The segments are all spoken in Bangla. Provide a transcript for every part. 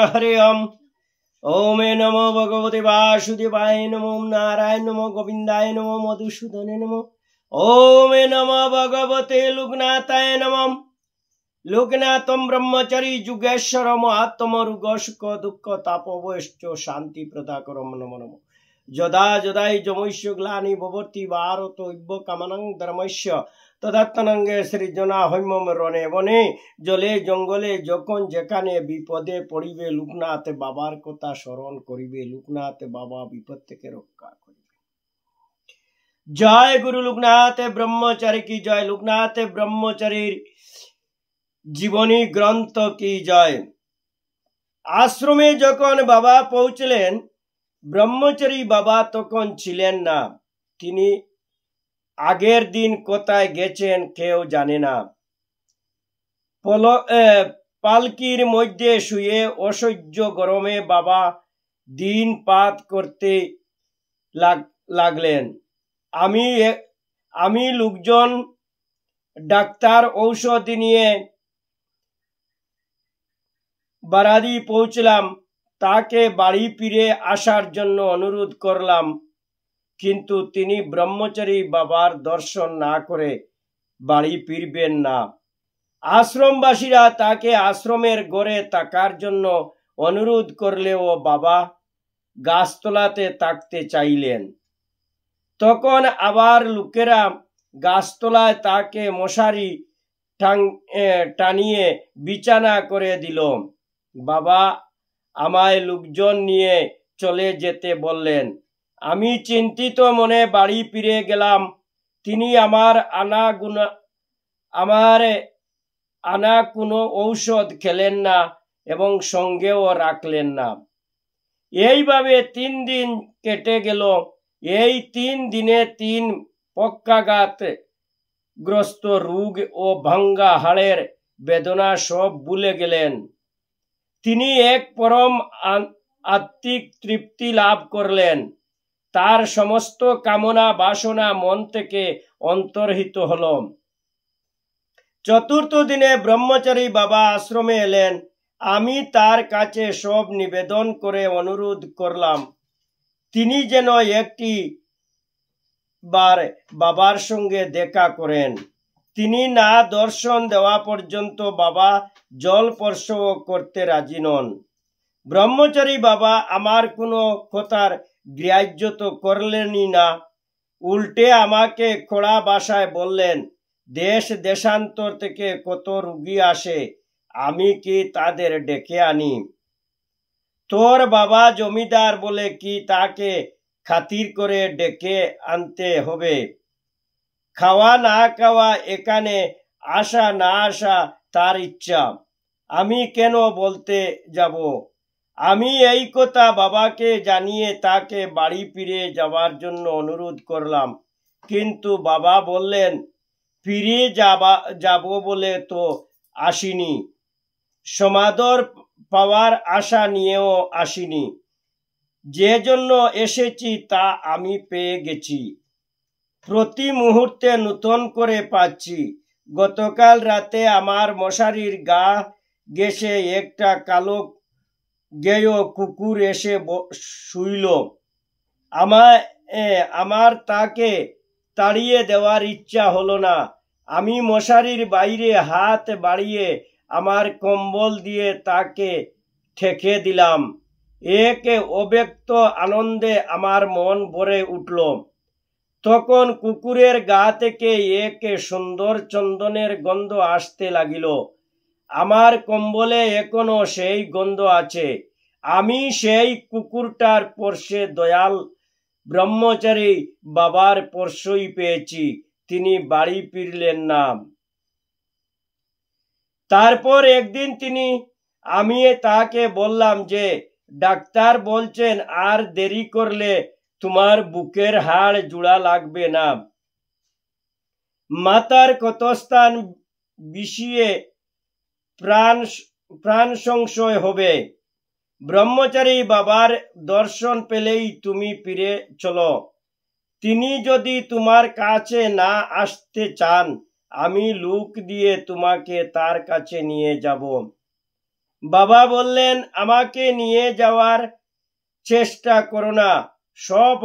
हरि ओम नमो भगवते वासुदेवाय नमो नारायण नमो गोविंदाय नमो मधुसूदने नमो ओम नमो भगवते लोकनाथाय नमो लोकनाथम ब्रह्मचारी जुगेश्वर महात्म रुग सुख दुख तापवश्च शांति प्रदाकरम नमो नमो यदा यदाई जमैश्य ग्लानि भवति भारत इव कामनं धर्मस्य तदात्मनंगे सृजना হৈমম রণে বনে জলে জঙ্গলে যখন যেখানে বিপদে পড়িবে লোকনাথ বাবার কথা স্মরণ করিবে লোকনাথ বাবা বিপদ থেকে রক্ষা করিবে। জয় গুরু লোকনাথ ব্রহ্মচারী কি জয়। লোকনাথ ব্রহ্মচারীর জীবনী গ্রন্থ কি জয়। আশ্রমে যখন বাবা পৌঁছলেন ব্রহ্মচারী বাবা তখন ছিলেন না। তিনি আগের দিন কোথায় গেছেন কেউ জানে না। পালকির মধ্যে শুয়ে অসহ্য গরমে বাবা দিন পাত করতে লাগলেন। আমি লোকজন ডাক্তার ঔষধ নিয়ে বাড়ি পৌঁছলাম। তাকে বাড়ি ফিরে আসার জন্য অনুরোধ করলাম, কিন্তু তিনি ব্রহ্মচারী বাবার দর্শন না করে বাড়ি ফিরবেন না। আশ্রমবাসীরা তাকে আশ্রমের ঘরে থাকার জন্য অনুরোধ করলেও বাবা গাছতলাতে থাকতে চাইলেন। তখন আবার লোকেরা গাছতলায় তাকে মশারি টানিয়ে বিছানা করে দিল। বাবা আমায় লোকজন নিয়ে চলে যেতে বললেন। আমি চিন্তিত মনে বাড়ি ফিরে গেলাম। তিনি আমার আনা কোনো ঔষধ খেলেন না এবং সঙ্গেও রাখলেন না। এইভাবে 3 দিন কেটে গেল। এই 3 দিনে 3 পক্ষাঘাত গ্রস্ত রোগ ও ভাঙ্গা হাড়ের বেদনা সব ভুলে গেলেন। তিনি এক পরম আত্মিক তৃপ্তি লাভ করলেন। তার সমস্ত কামনা বাসনা মন থেকে অন্তর্হিত হল। 4th দিনে ব্রহ্মচারী বাবা আশ্রমে এলেন। আমি তার কাছে সব নিবেদন করে অনুরোধ করলাম তিনি যেন একটি বার বাবার সঙ্গে দেখা করেন। তিনি না দর্শন দেওয়া পর্যন্ত বাবা জল স্পর্শ করতে রাজি নন। ব্রহ্মচারী বাবা আমার কোনো কথার গ্রাহ্য তো করলেনই না, উল্টে আমাকে কড়া ভাষায় বললেন, দেশ দেশান্তর থেকে কত রোগী আসে, আমি কি তাদের ডেকে আনি? তোর বাবা জমিদার বলে কি তাকে খাতির করে ডেকে আনতে হবে? খাওয়া না খাওয়া, এখানে আসা না আসা তার ইচ্ছা, আমি কেন বলতে যাব? আমি এই কথা বাবাকে জানিয়ে তাকে বাড়ি ফিরে যাওয়ার জন্য অনুরোধ করলাম, কিন্তু বাবা বললেন ফিরে যাব বলে তো আসিনি, সমাদর পাওয়ার আশা নিয়েও আসিনি, যে জন্য এসেছি তা আমি পেয়ে গেছি, প্রতি মুহূর্তে নতুন করে পাচ্ছি। গতকাল রাতে আমার মশারির গা ঘেঁষে একটা কালো গেয় কুকুর এসে শুইল। আমার তাকে তাড়িয়ে দেওয়ার ইচ্ছা হলো না। আমি মশারির বাইরে হাত বাড়িয়ে আমার কম্বল দিয়ে তাকে ঠেকে দিলাম। এক অব্যক্ত আনন্দে আমার মন ভরে উঠল। তখন কুকুরের গা থেকে এক সুন্দর চন্দনের গন্ধ আসতে লাগিল। আমার কম্বলে এখনো সেই গন্ধ আছে। আমি সেই কুকুরটার স্পর্শে দয়াল ব্রহ্মচারী বাবার স্পর্শই পেয়েছি। তিনি বাড়ি ফিরলেন না। তারপর একদিন আমি তাকে বললাম যে ডাক্তার বলছেন আর দেরি করলে তোমার বুকের হাড় জোড়া লাগবে না, মাথার ক্ষতস্থান বিষিয়ে প্রাণ সংশয় হবে। ব্রহ্মচারী বাবার দর্শন পেলেই তুমি ফিরে চলো। তিনি যদি তোমার কাছে না আসতে চান, আমি লোক দিয়ে তোমাকে তার কাছে নিয়ে যাব। বাবা বললেন, আমাকে নিয়ে যাওয়ার চেষ্টা করো না, সব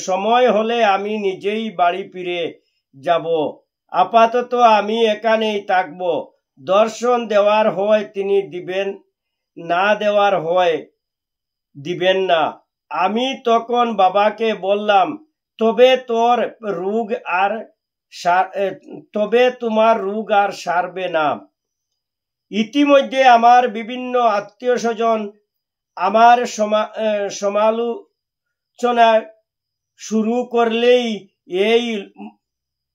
সময় হলে আমি নিজেই বাড়ি ফিরে যাব। আপাতত আমি এখানেই থাকব। দর্শন দেওয়ার হয় তিনি দিবেন, না দেওয়ার হয় দিবেন না। আমি তখন বাবাকে বললাম, তবে তোমার রোগ আর সারবে না। ইতিমধ্যে আমার বিভিন্ন আত্মীয় স্বজন আমার সমালোচনা শুরু করলেই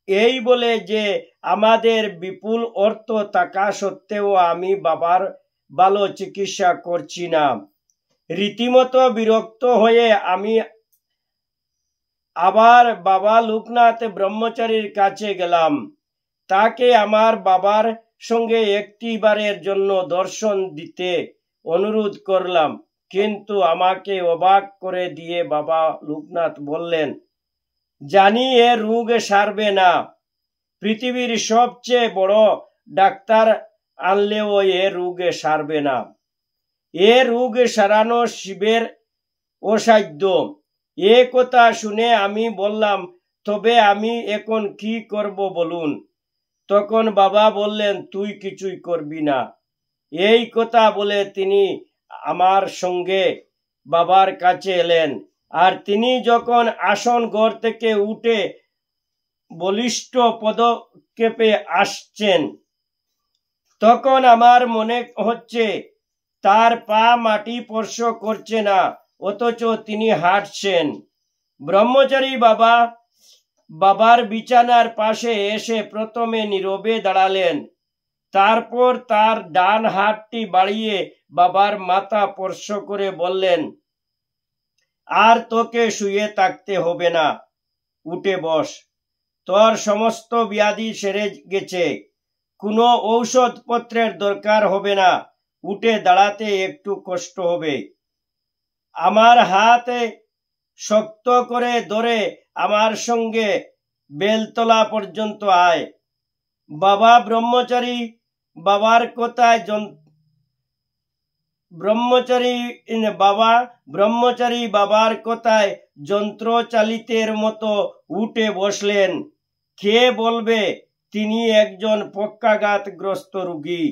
এই বলে যে আমাদের বিপুল অর্থ থাকা সত্ত্বেও আমি বাবার ভালো চিকিৎসা করছি না। রীতিমতো বিরক্ত হয়ে আমি আবার বাবা লোকনাথ ব্রহ্মচারীর কাছে গেলাম। তাকে আমার বাবার সঙ্গে একটিবারের জন্য দর্শন দিতে অনুরোধ করলাম, কিন্তু আমাকে অবাক করে দিয়ে বাবা লোকনাথ বললেন, জানি এ রোগ সারবে না, পৃথিবীর সবচেয়ে বড় ডাক্তার আনলেও এ রোগ সারবে না। এ রোগ সারানো শিবের অসাধ্য। এ কথা শুনে আমি বললাম, তবে আমি এখন কি করব বলুন? তখন বাবা বললেন, তুই কিছুই করবি না। এই কথা বলে তিনি আমার সঙ্গে বাবার কাছে এলেন। আর তিনি যখন আসন ঘর থেকে উঠে বলিষ্ঠ পদক্ষেপে আসছেন, তখন আমার মনে হচ্ছে তার পা মাটি স্পর্শ করছে না, অথচ তিনি হাঁটছেন। ব্রহ্মচারী বাবার বিছানার পাশে এসে প্রথমে নীরবে দাঁড়ালেন, তারপর তার ডান হাতটি বাড়িয়ে বাবার মাথা স্পর্শ করে বললেন, আর তোকে শুয়ে থাকতে হবে না, উঠে বস। তোর সমস্ত ব্যাধি সেরে গেছে, কোনো ঔষধপত্রের দরকার হবে না, উঠে দাঁড়াতে একটু কষ্ট হবে। আমার হাতে শক্ত করে ধরে আমার সঙ্গে বেলতলা পর্যন্ত আয়। বাবা ব্রহ্মচারী বাবার কথায় যন্ত্রচালিতের মতো উঠে বসলেন। কে বলবে তিনি একজন পক্ষাঘাতগ্রস্ত রোগী,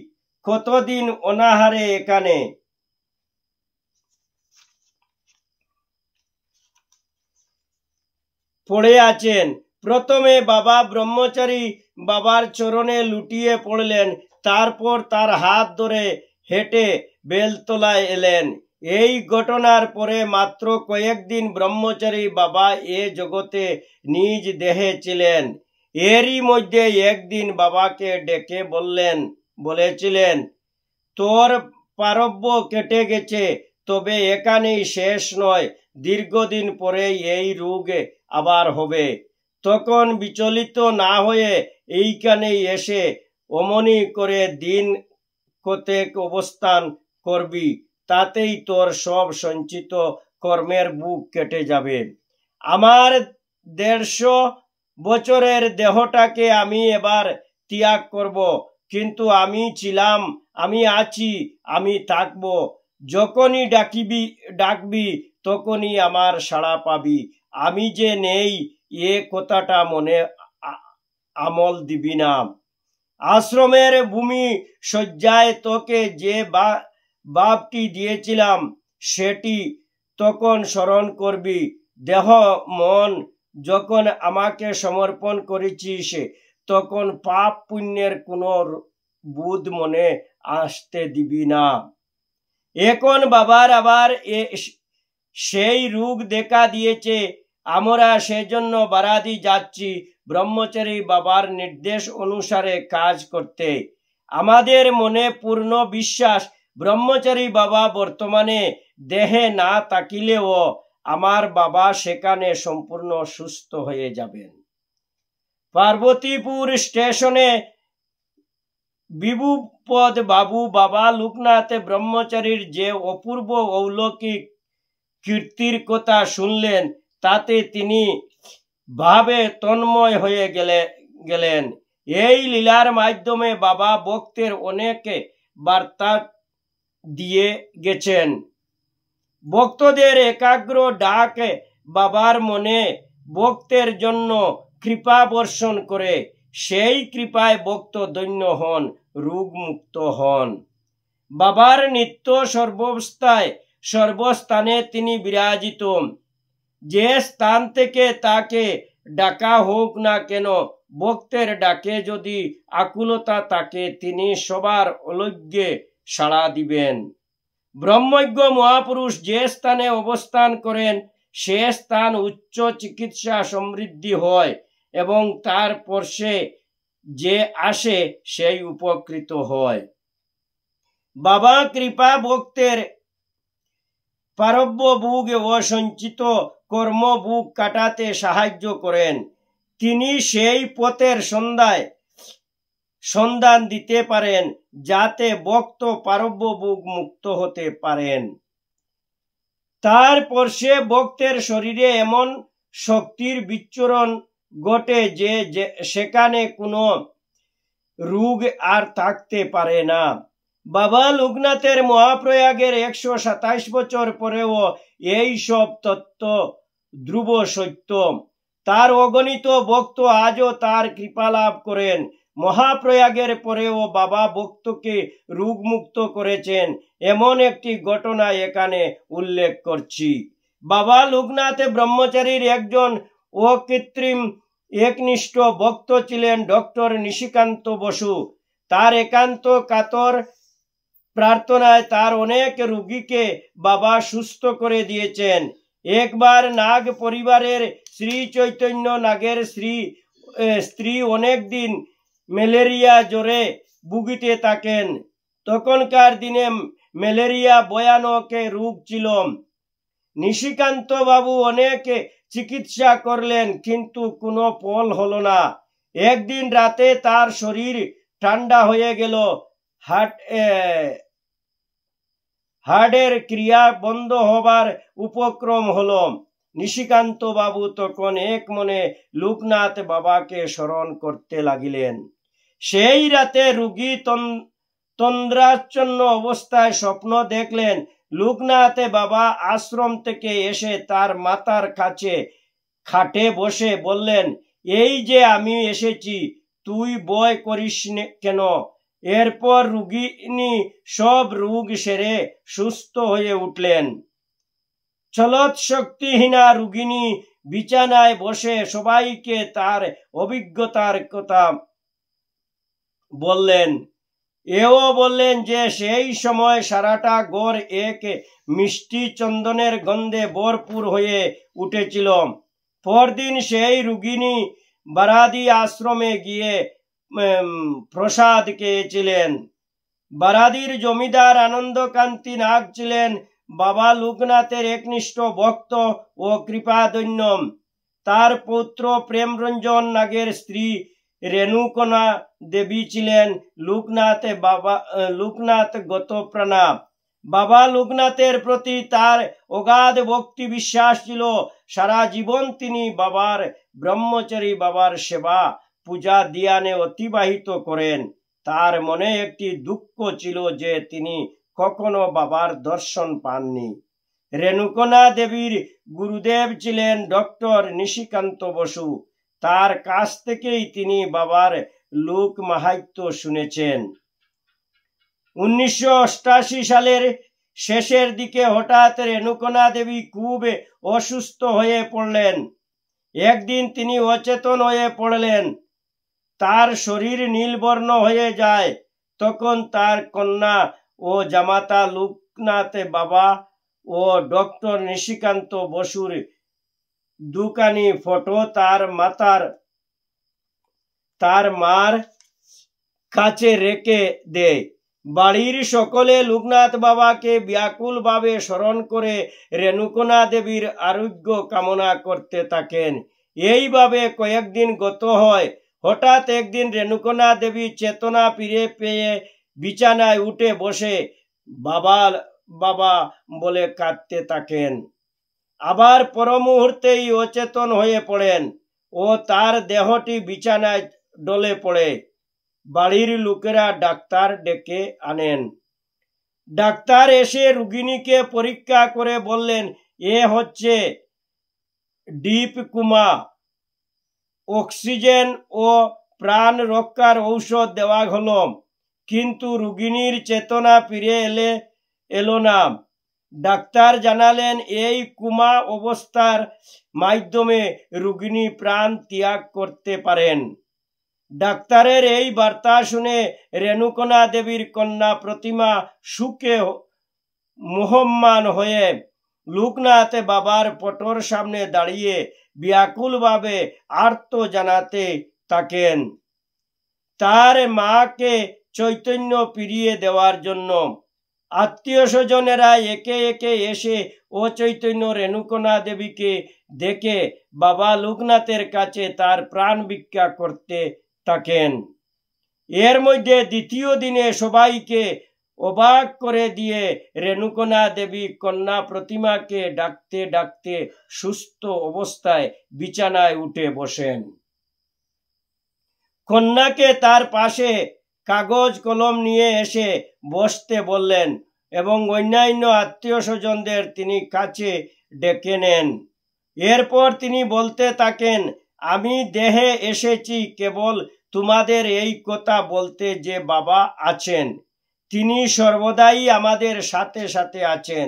কতদিন অনাহারে এখানে পড়ে আছেন। প্রথমে বাবা ব্রহ্মচারী বাবার চরণে লুটিয়ে পড়লেন, তারপর তার হাত ধরে হেঁটে বেলতলায় এলেন। এই ঘটনার পরে মাত্র কয়েকদিন ব্রহ্মচারী বাবা এ জগতে নিজ দেহে ছিলেন। এরই মধ্যে একদিন বাবাকে ডেকে বলেছিলেন, তোর পারব্য কেটে গেছে, তবে এখানেই শেষ নয়, দীর্ঘদিন পরে এই রোগ আবার হবে। তখন বিচলিত না হয়ে এইখানেই এসে অমনি করে দিন কতেক অবস্থান করবি, তাতেই তোর সব সঞ্চিত কর্মের বুক কেটে যাবে। আমার 150 বছরের দেহটাকে আমি এবার ত্যাগ করব, কিন্তু আমি ছিলাম, আমি আছি, আমি থাকব। যখনই ডাকবি তখনই আমার সাড়া পাবি। আমি যে নেই এ কথাটা মনে আমল দিবি না। আশ্রমের ভূমি শয্যায় তোকে যে ভাবটি দিয়েছিলাম সেটি তখন স্মরণ করবি। দেহ মন যখন আমাকে সমর্পণ করেছিস, তখন পাপ পুণ্যের কোনো বোধ মনে আসতে দিবি না। এখন বাবার আবার সেই রোগ দেখা দিয়েছে, আমরা সেজন্য বারাদি যাচ্ছি ব্রহ্মচারী বাবার নির্দেশ অনুসারে কাজ করতে। আমাদের মনে পূর্ণ বিশ্বাস, ব্রহ্মচারী বাবা বর্তমানে দেহে না থাকিলেও আমার বাবা সেখানে সম্পূর্ণ সুস্থ হয়ে যাবেন। পার্বতীপুর স্টেশনে বিভুপদ বাবু বাবা লোকনাথ ব্রহ্মচারীর যে অপূর্ব অলৌকিক কীর্তির কথা শুনলেন, তাতে তিনি ভাবে তন্ময় হয়ে গেলেন। এই লীলার মাধ্যমে বাবা ভক্তের অনেক বার্তা দিয়ে গেছেন। ভক্তদের একাগ্র ডাক বাবার মনে ভক্তের জন্য কৃপা বর্ষণ করে। সেই কৃপায় ভক্ত ধন্য হন, রোগমুক্ত হন। বাবার নিত্য সর্বাবস্থায় সর্বস্থানে তিনি বিরাজিত। যে স্থান থেকে তাকে ডাকা হোক না কেন, ভক্তের ডাকে যদি আকুলতা থাকে, তিনি সবার অলজ্ঞে সাড়া দিবেন। ব্রহ্মজ্ঞ মহাপুরুষ যে স্থানে অবস্থান করেন, সে স্থান উচ্চ চিকিৎসা সমৃদ্ধি হয় এবং তার পরশে যে আসে সেই উপকৃত হয়। বাবা কৃপা ভক্তের পারব্য ভোগ ও সঞ্চিত কর্মভোগ কাটাতে সাহায্য করেন। তিনি সেই পথের সন্ধান দিতে পারেন যাতে ভক্ত পারব্য ভোগ মুক্ত হতে পারেন। তারপর সে ভক্তের শরীরে এমন শক্তির বিচ্ছুরণ ঘটে যে সেখানে কোনো রোগ আর থাকতে পারে না। বাবা লোকনাথের মহাপ্রয়াগের 127 বছর পরেও এই সব তত্ত্ব ধ্রুব সত্য। তার অগণিত ভক্ত আজও তার কৃপা লাভ করেন। মহাপ্রয়াগের পরেও বাবা ভক্তকে রোগমুক্ত করেছেন, এমন একটি ঘটনা এখানে উল্লেখ করছি। বাবা লোকনাথ ব্রহ্মচারীর একজন অকৃত্রিম একনিষ্ঠ ভক্ত ছিলেন ডক্টর নিশিকান্ত বসু। তার একান্ত কাতর প্রার্থনায় তার অনেক রোগীকে বাবা সুস্থ করে দিয়েছেন। একবার নাগ পরিবারের শ্রী চৈতন্য নাগের স্ত্রী অনেক দিন ম্যালেরিয়া জ্বরে ভুগিতে থাকেন। তখনকার দিনে ম্যালেরিয়া ভয়ানক রোগ ছিল। নিশিকান্ত বাবু অনেক চিকিৎসা করলেন, কিন্তু কোনো ফল হলো না। একদিন রাতে তার শরীর ঠান্ডা হয়ে গেল, হার্টের ক্রিয়া বন্ধ হবার উপক্রম হলো। নিশিকান্ত বাবু তখন এক মনে লোকনাথ বাবাকে স্মরণ করতে লাগিলেন। সেই রাতে রোগী তন্দ্রাচ্ছন্ন অবস্থায় স্বপ্ন দেখলেন লোকনাথ বাবা আশ্রম থেকে এসে তার মাথার কাছে খাটে বসে বললেন, এই যে আমি এসেছি, তুই ভয় করিস কেন? এরপর রোগিনী সব রোগ সেরে সুস্থ হয়ে উঠলেন। চলত শক্তিহীনা রোগিনী বিছানায় বসে সবাইকে তার অভিজ্ঞতার কথা বললেন। এও বললেন যে সেই সময় সারাটা ঘর এক মিষ্টি চন্দনের গন্ধে ভরপুর হয়ে উঠেছিল। পরদিন সেই রোগিনী বারাদি আশ্রমে গিয়ে প্রসাদ খেয়েছিলেন। বারাদির জমিদার আনন্দকান্তি নাগ ছিলেন বাবা লোকনাথের একনিষ্ঠ ভক্ত ও কৃপাধন্য। তার পুত্র প্রেমরঞ্জন নাগের স্ত্রী রেণুকণা দেবী ছিলেন লোকনাথ গতপ্রাণা। বাবা লোকনাথের প্রতি তার অগাধ ভক্তি বিশ্বাস ছিল। সারা জীবন তিনি বাবার ব্রহ্মচারী বাবার সেবা পূজা ধ্যানে অতিবাহিত করেন। তার মনে একটি দুঃখ ছিল যে তিনি কখনো বাবার দর্শন পাননি। রেণুকণা দেবীর গুরুদেব ছিলেন ডক্টর নিশিকান্ত বসু। তার কাছ থেকেই তিনি বাবার লোক মাহাত্ম্য শুনেছেন। 1988 সালের শেষের দিকে হঠাৎ রেণুকণা দেবী খুব অসুস্থ হয়ে পড়লেন। একদিন তিনি অচেতন হয়ে পড়লেন। তার শরীর নীলবর্ণ হয়ে যায়। তখন তার কন্যা ও জামাতা লোকনাথ বাবা ও ডক্টর নিশিকান্ত বসুর দুখানি ফটো তার মার কাছে রেখে দেয়। বাড়ির সকলে লোকনাথ বাবাকে ব্যাকুল ভাবে স্মরণ করে রেণুকণা দেবীর আরোগ্য কামনা করতে থাকেন। এইভাবে কয়েকদিন গত হয়। হঠাৎ একদিন রেণুকণা দেবী চেতনা ফিরে পেয়ে বিছানায় উঠে বসে বাবা বাবা বলে কাঁদতে থাকেন। আবার পর মুহূর্তেই অচেতন হয়ে পড়েন ও তার দেহটি বিছানায় ডলে পড়ে। বাড়ির লোকেরা ডাক্তার ডেকে আনেন। ডাক্তার এসে রোগিণীকে পরীক্ষা করে বললেন, এ হচ্ছে ডিপ কোমা, অক্সিজেন ও প্রাণ রক্ষার ঔষধ দেওয়া হলো, কিন্তু রোগিণীর চেতনা ফিরে এলো না। ডাক্তার জানালেন, এই কোমা অবস্থার মাধ্যমে রোগিণী প্রাণ ত্যাগ করতে পারেন। ডাক্তারের এই বার্তা শুনে রেণুকণা দেবীর কন্যা প্রতিমা সুখে মোহমান হয়ে লোকনাথ বাবার ফটোর সামনে দাঁড়িয়ে ব্যাকুলভাবে আর্ত জানাতে থাকেন তার মাকে চৈতন্য ফিরিয়ে দেওয়ার জন্য। আত্মীয় স্বজনেরা একে একে এসে অচৈতন্য রেণুকণা দেবীকে দেখে বাবা লোকনাথের কাছে তার প্রাণ ভিক্ষা করতে থাকেন। এর মধ্যে দ্বিতীয় দিনে সবাইকে অবাক করে দিয়ে রেণুকণা দেবী কন্যা প্রতিমাকে ডাকতে ডাকতে সুস্থ অবস্থায় বিছানায় উঠে বসেন। কন্যাকে তার পাশে কাগজ কলম নিয়ে এসে বসতে বললেন এবং অন্যান্য আত্মীয় স্বজনদের তিনি কাছে ডেকে নেন। এরপর তিনি বলতে থাকেন, আমি দেহে এসেছি কেবল তোমাদের এই কথা বলতে যে বাবা আছেন, তিনি সর্বদাই আমাদের সাথে সাথে আছেন।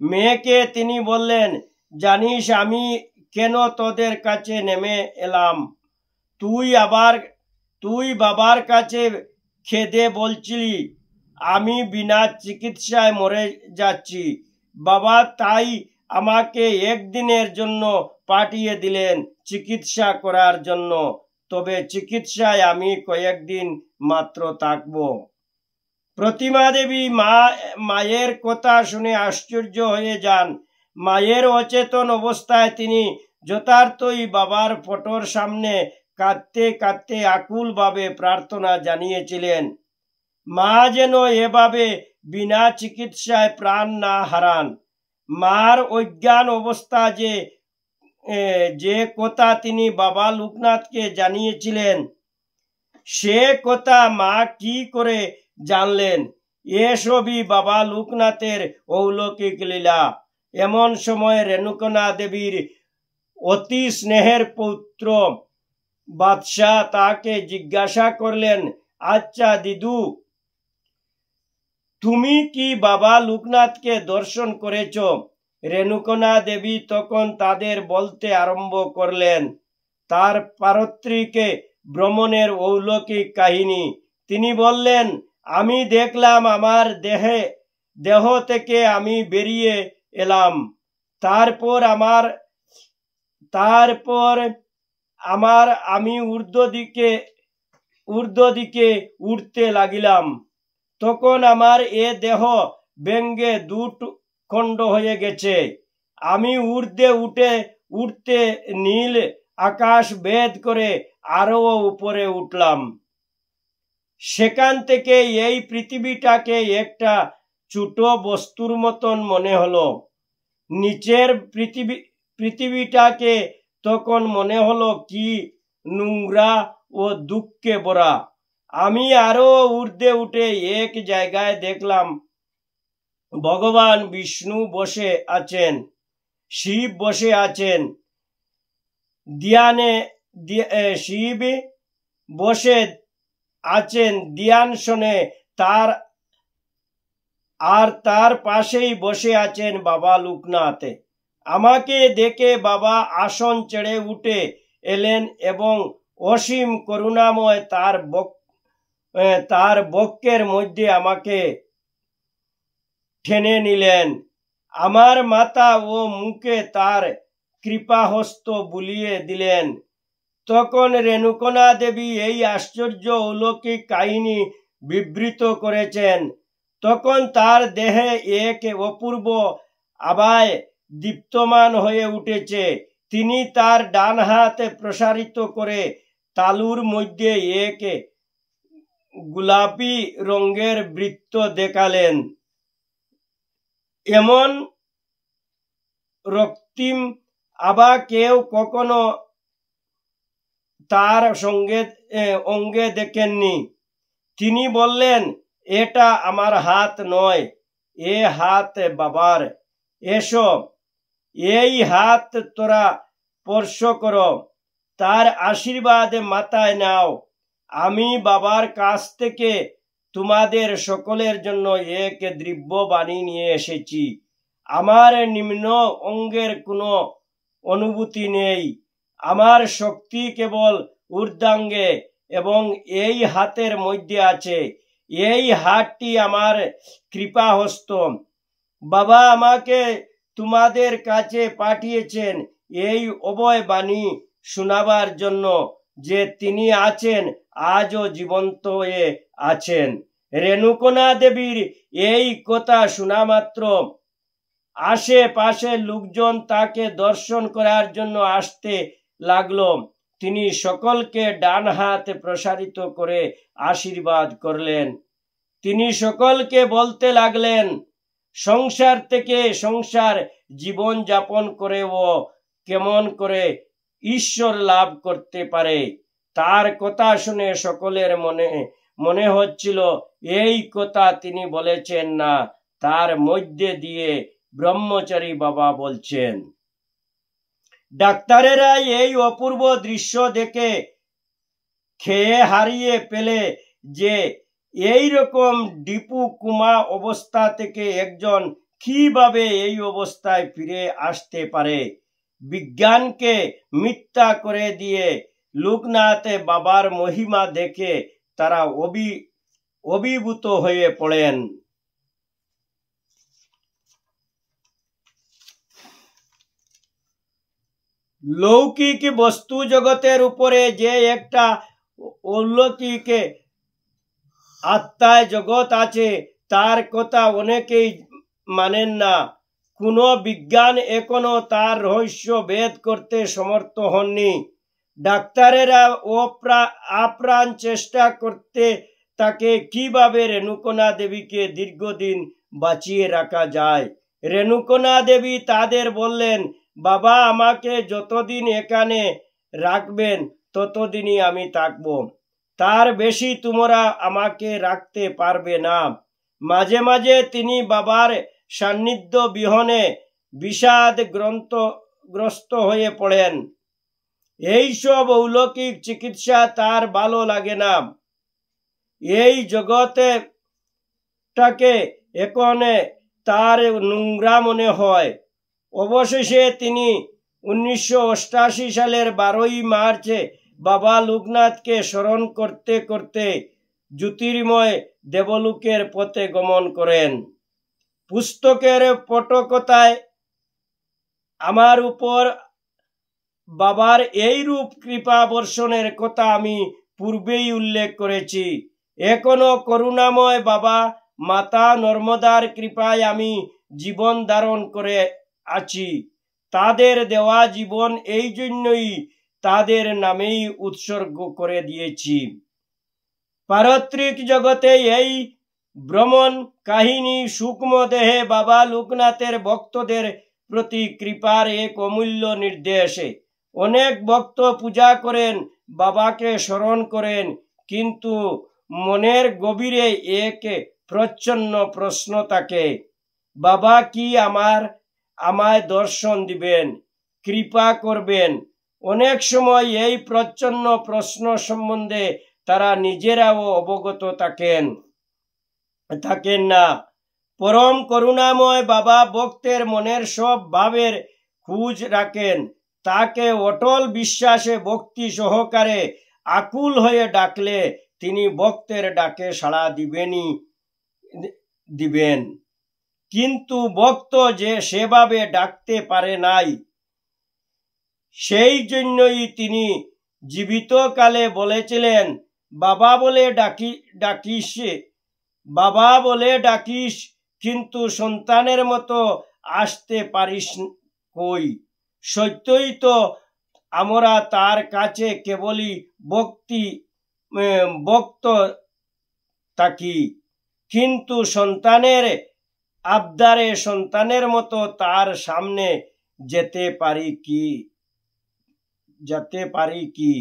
মেয়েকে তিনি বললেন, জানিস আমি কেন তোদের কাছে নেমে এলাম? তুই বাবার কাছে খেদে বলছিলি আমি বিনা চিকিৎসায় মরে যাচ্ছি। বাবা তাই আমাকে একদিনের জন্য পাঠিয়ে দিলেন চিকিৎসা করার জন্য, তবে চিকিৎসায় আমি কয়েকদিন মাত্র থাকব। প্রতিমা দেবী মায়ের কথা শুনে আশ্চর্য হয়ে যান। মায়ের অচেতন অবস্থায় তিনি যথার্থই বাবার ফটোর সামনে কাঁদতে কাঁদতে আকুলভাবে প্রার্থনা জানিয়েছিলেন, মা যেন এভাবে বিনা চিকিৎসায় প্রাণ না হারান। মার অজ্ঞান অবস্থা যে কথা তিনি বাবা লোকনাথকে জানিয়েছিলেন, সে কথা মা কি করে জানলেন? এসবই বাবা লোকনাথের অলৌকিক লীলা। এমন সময় রেণুকণা দেবীর অতি স্নেহের পুত্র বাদশাহ তাকে জিজ্ঞাসা করলেন, আচ্ছা দিদু, তুমি কি বাবা লোকনাথকে দর্শন করেছ? রেণুকণা দেবী তখন তাদের বলতে আরম্ভ করলেন তার পারত্রিক ভ্রমণের অলৌকিক কাহিনী। তিনি বললেন, আমি দেখলাম আমার দেহ থেকে আমি বেরিয়ে এলাম, তারপর আমি ঊর্ধ্ব দিকে উঠতে লাগিলাম। তখন আমার এ দেহ ভেঙ্গে দুটো খণ্ড হয়ে গেছে। আমি ঊর্ধ্বে উঠতে নীল আকাশ ভেদ করে আরো উপরে উঠলাম। সেখান থেকে এই পৃথিবীটাকে একটা ছোট বস্তুর মতন মনে হলো। নিচের পৃথিবীটাকে তখন মনে হলো কি নোংরা ও দুঃখে ভরা। আমি আরো ঊর্ধ্বে উঠে এক জায়গায় দেখলাম ভগবান বিষ্ণু বসে আছেন, শিব বসে আছেন শিব বসে আছেন ধ্যানসনে, তার পাশেই বসে আছেন বাবা লোকনাথ। আমাকে দেখে বাবা আসন ছেড়ে উঠে এলেন এবং অসীম করুণাময় তার বক্ষের মধ্যে আমাকে টেনে নিলেন। আমার মাথা ও মুখে তার কৃপাহস্ত বুলিয়ে দিলেন। তখন রেণুকণা দেবী এই আশ্চর্য অলৌকিক কাহিনী বিবৃত করেছেন। তখন তার দেহে এক অপূর্ব আভায় দীপ্তমান হয়ে উঠেছে। তিনি তার ডান হাত প্রসারিত করে তালুর মধ্যে এক গোলাপি রঙের বৃত্ত দেখালেন। এমন রক্তিম আভা কেউ কখনো তার অঙ্গে দেখেননি। তিনি বললেন, এটা আমার হাত নয়, এ হাত বাবার, এসো এই হাত তোরা স্পর্শ করো, তার আশীর্বাদ মাথায় নাও। আমি বাবার কাছ থেকে তোমাদের সকলের জন্য এক দ্রব্য বাণী নিয়ে এসেছি। আমার নিম্ন অঙ্গের কোনো অনুভূতি নেই, আমার শক্তি কেবল ঊর্ধ্বাঙ্গে এবং এই হাতের মধ্যে আছে। এই হাতটি আমার কৃপাহস্ত। বাবা আমাকে তোমাদের কাছে পাঠিয়েছেন এই অভয় বাণী শোনাবার জন্য যে তিনি আছেন, আজও জীবন্ত হয়ে আছেন। রেণুকণা দেবীর এই কথা শোনা মাত্র আশেপাশের লোকজন তাকে দর্শন করার জন্য আসতে লাগলো। তিনি সকলকে ডান হাত প্রসারিত করে আশীর্বাদ করলেন। তিনি সকলকে বলতে লাগলেন, সংসার থেকে সংসার জীবন যাপন করেও কেমন করে ঈশ্বর লাভ করতে পারে। তার কথা শুনে সকলের মনে হচ্ছিল এই কথা তিনি বলেছেন না, তার মধ্যে দিয়ে ব্রহ্মচারী বাবা বলছেন। ডাক্তারেরা এই অপূর্ব দৃশ্য দেখে খেয়ে হারিয়ে পেলে যে এই রকম ডিপু কুমা অবস্থা থেকে একজন কিভাবে এই অবস্থায় ফিরে আসতে পারে। বিজ্ঞানকে মিথ্যা করে দিয়ে লোকনাথ বাবার মহিমা দেখে তারা অভিভূত হয়ে পড়েন। লৌকিক বস্তু জগতের উপরে যে একটা অলৌকিক আত্মায় জগৎ আছে তার কথা অনেকেই মানেন না। কোনো বিজ্ঞান এখনো তার রহস্য ভেদ করতে সমর্থ হননি। ডাক্তারেরা আপ্রাণ চেষ্টা করতে তাকে কিভাবে রেণুকণা দেবীকে দীর্ঘদিন বাঁচিয়ে রাখা যায়। রেণুকণা দেবী তাদের বললেন, বাবা আমাকে যতদিন এখানে রাখবেন ততদিনই আমি থাকব, তার বেশি তোমরা আমাকে রাখতে পারবে না। মাঝে মাঝে তিনি বাবার সান্নিধ্য বিহনে বিষাদ গ্রস্ত হয়ে পড়েন। এইসব অলৌকিক চিকিৎসা তার ভালো লাগে না। এই জগৎটাকে এখন তার নোংরা মনে হয়। অবশেষে তিনি 1988 সালের 12 মার্চ বাবা লোকনাথকে স্মরণ করতে করতে জ্যোতির্ময় দেবলোকের পথে গমন করেন। পুস্তকের পটকথায় আমার উপর বাবার এই রূপ কৃপা বর্ষণের কথা আমি পূর্বেই উল্লেখ করেছি। এখনো করুণাময় বাবা মাতা নর্মদার কৃপায় আমি জীবন ধারণ করে আছি। তাদের দেওয়া জীবন এই জন্যই তাদের নামেই উৎসর্গ করে দিয়েছি। পারত্রিক জগতে এই ভ্রমণ কাহিনী সূক্ষ্ম দেহে বাবা লোকনাথের ভক্তদের প্রতি কৃপার এক অমূল্য নির্দেশ। অনেক ভক্ত পূজা করেন, বাবাকে স্মরণ করেন, কিন্তু মনের গভীরে এক প্রচ্ছন্ন প্রশ্ন থাকে, বাবা কি আমায় দর্শন দিবেন, কৃপা করবেন? অনেক সময় এই প্রচ্ছন্ন প্রশ্ন সম্বন্ধে তারা নিজেরাও অবগত থাকেন না। পরম করুণাময় বাবা ভক্তের মনের সব ভাবের খোঁজ রাখেন। তাকে অটল বিশ্বাসে ভক্তি সহকারে আকুল হয়ে ডাকলে তিনি ভক্তের ডাকে সাড়া দিবেন। কিন্তু ভক্ত যে সেভাবে ডাকতে পারে নাই, সেই জন্যই তিনি জীবিত কালে বলেছিলেন, বাবা বলে ডাকিস কিন্তু সন্তানের মতো আসতে পারিস কই। সত্যই তো আমরা তার কাছে কেবলই ভক্ত থাকি, কিন্তু সন্তানের আবদারে সন্তানের মতো তার সামনে যেতে পারি কি?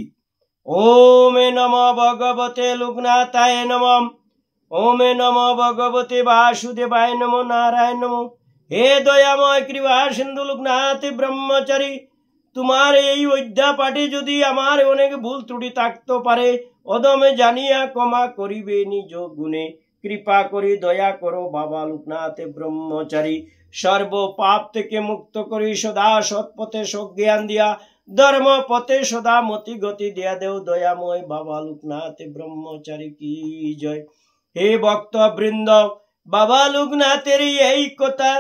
ওম নমো ভগবতে লোকনাথায় নমঃ। ওমে নমো ভগবতে বাসুদেবায় নমো নারায়ণ নমো। হে দয়াময় কৃপা সিন্ধু লোকনাথ ব্রহ্মচারী, তোমার এই অধ্যা পাঠে যদি আমার অনেক ভুল ত্রুটি থাকতে পারে, অদমে জানিয়া ক্ষমা করিবে নিজ গুণে। কৃপা করি দয়া করো বাবা লোকনাথ ব্রহ্মচারী, সর্ব পাপ থেকে মুক্ত করি সদা সৎপথে সজ্ঞান দিয়া, ধর্ম পথে সদা মতি গতি দিয়া দেও দয়াময় বাবা লোকনাথ ব্রহ্মচারী কি জয়। হে ভক্ত বৃন্দ, বাবা লোকনাথের এই কথা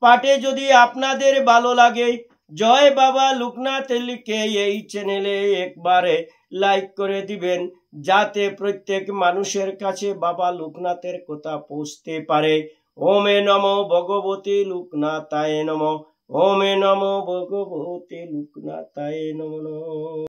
পাঠে যদি আপনাদের ভালো লাগে, জয় বাবা লোকনাথ লিখে এই চ্যানেলে একবারে লাইক করে দিবেন, যাতে প্রত্যেক মানুষের কাছে বাবা লোকনাথের কথা পৌঁছতে পারে। ওমে নমো ভগবতে লোকনাথায় নমঃ। ওমে নমো ভগবতে লোকনাথায় নমঃ।